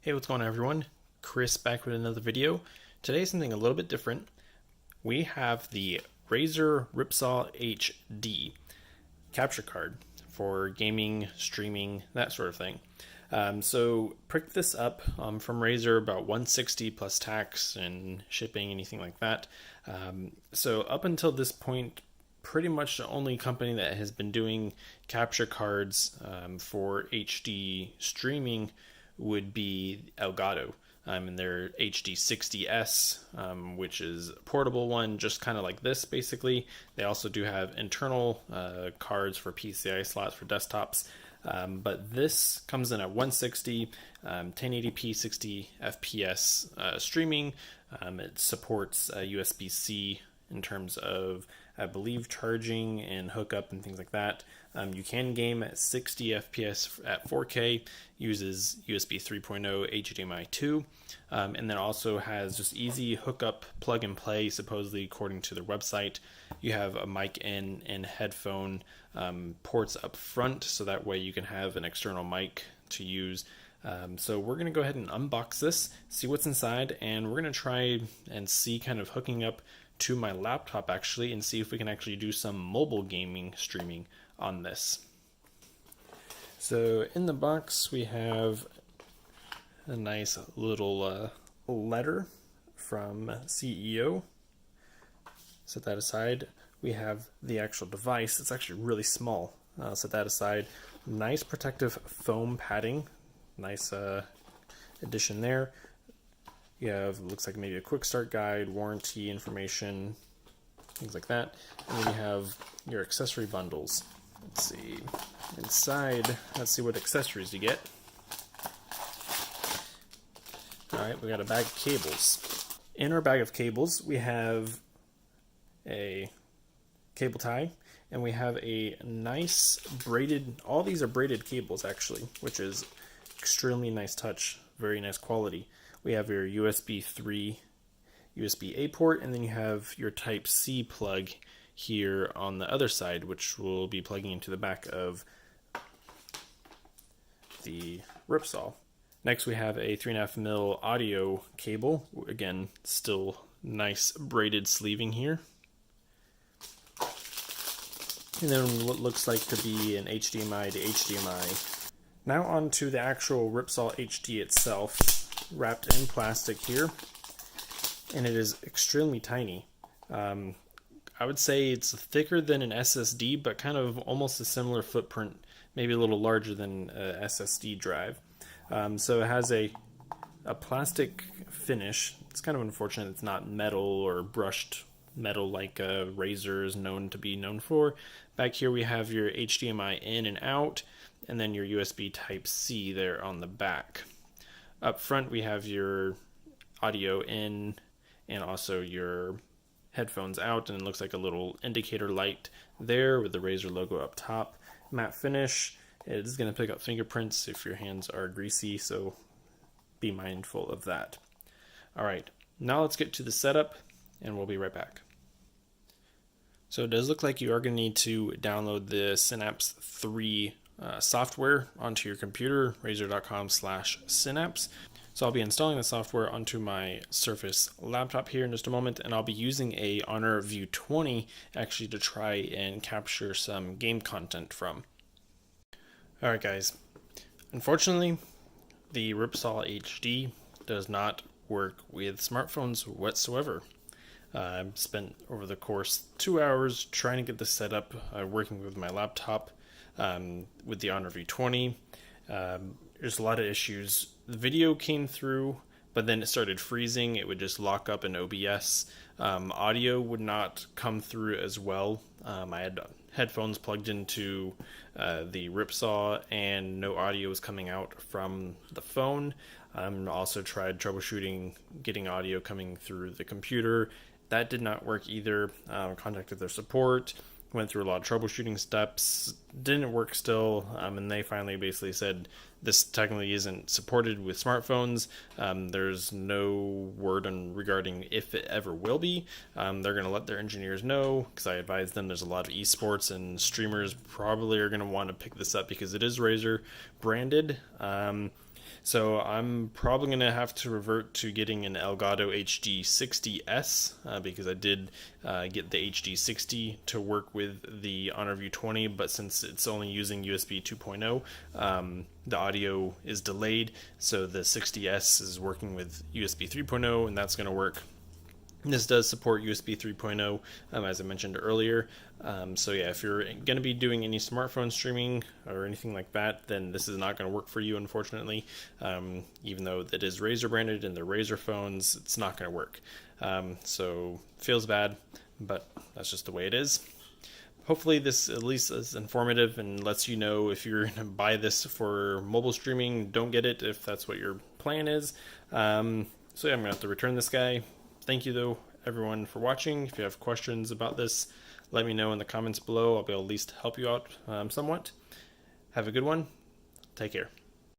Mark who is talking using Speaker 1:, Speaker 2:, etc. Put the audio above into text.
Speaker 1: Hey, what's going on everyone? Chris back with another video. Today something a little bit different. We have the Razer Ripsaw HD capture card for gaming, streaming, that sort of thing. So picked this up from Razer, about $160 plus tax and shipping, anything like that. So up until this point, pretty much the only company that has been doing capture cards for HD streaming would be Elgato. And their HD60S, which is a portable one, just kind of like this basically. They also do have internal cards for PCI slots for desktops. But this comes in at 160, 1080p 60 FPS streaming. It supports USB-C in terms of, I believe, charging and hookup and things like that. You can game at 60 FPS at 4K, uses USB 3.0 HDMI 2, and then also has just easy hookup, plug and play, supposedly according to their website. You have a mic in and headphone ports up front, so that way you can have an external mic to use. So we're going to go ahead and unbox this, see what's inside, and we're going to try and see kind of hooking up to my laptop actually and see if we can actually do some mobile gaming streaming on this. So in the box we have a nice little letter from CEO. Set that aside. We have the actual device. It's actually really small. Set that aside. Nice protective foam padding. Nice addition there. You have, looks like maybe a quick start guide, warranty information, things like that. And then you have your accessory bundles. Let's see. Inside, let's see what accessories you get. Alright, we got a bag of cables. In our bag of cables, we have a cable tie, and we have a nice braided, all these are braided cables actually, which is extremely nice touch, very nice quality. We have your USB 3 USB-A port, and then you have your Type-C plug here on the other side, which will be plugging into the back of the Ripsaw. Next we have a 3.5mm audio cable, again still nice braided sleeving here. And then what looks like to be an HDMI to HDMI. Now on to the actual Ripsaw HD itself, wrapped in plastic here, and it is extremely tiny. I would say it's thicker than an SSD, but kind of almost a similar footprint, maybe a little larger than a SSD drive. So it has a plastic finish. It's kind of unfortunate it's not metal or brushed metal like Razer is known to be known for. Back here we have your HDMI in and out, and then your USB Type-C there on the back. Up front we have your audio in and also your headphones out, and it looks like a little indicator light there with the Razer logo up top. Matte finish. It is going to pick up fingerprints if your hands are greasy, so be mindful of that. Alright, now let's get to the setup and we'll be right back. So it does look like you are going to need to download the Synapse 3 software onto your computer, razer.com/synapse. So I'll be installing the software onto my Surface laptop here in just a moment, and I'll be using a Honor View 20 actually to try and capture some game content from. Alright guys, unfortunately the Ripsaw HD does not work with smartphones whatsoever. I've spent over the course 2 hours trying to get this set up, working with my laptop with the Honor View 20. There's a lot of issues. The video came through, but then it started freezing. It would just lock up in OBS. Audio would not come through as well. I had headphones plugged into the Ripsaw, and no audio was coming out from the phone. Also tried troubleshooting, getting audio coming through the computer. That did not work either. Contacted their support, went through a lot of troubleshooting steps, didn't work still, and they finally basically said this technically isn't supported with smartphones. There's no word on regarding if it ever will be. They're going to let their engineers know, because I advised them there's a lot of esports and streamers probably are going to want to pick this up because it is Razer branded. So I'm probably going to have to revert to getting an Elgato HD60S because I did get the HD60 to work with the Honor View 20, but since it's only using USB 2.0, the audio is delayed, so the 60S is working with USB 3.0, and that's going to work. This does support USB 3.0, as I mentioned earlier. So yeah, if you're going to be doing any smartphone streaming or anything like that, then this is not going to work for you, unfortunately. Even though it is Razer branded and they're Razer phones, it's not going to work. So feels bad, but that's just the way it is. Hopefully this at least is informative and lets you know if you're going to buy this for mobile streaming, don't get it if that's what your plan is. So yeah, I'm going to have to return this guy. Thank you, though, everyone, for watching. If you have questions about this, let me know in the comments below. I'll be able to at least help you out somewhat. Have a good one. Take care.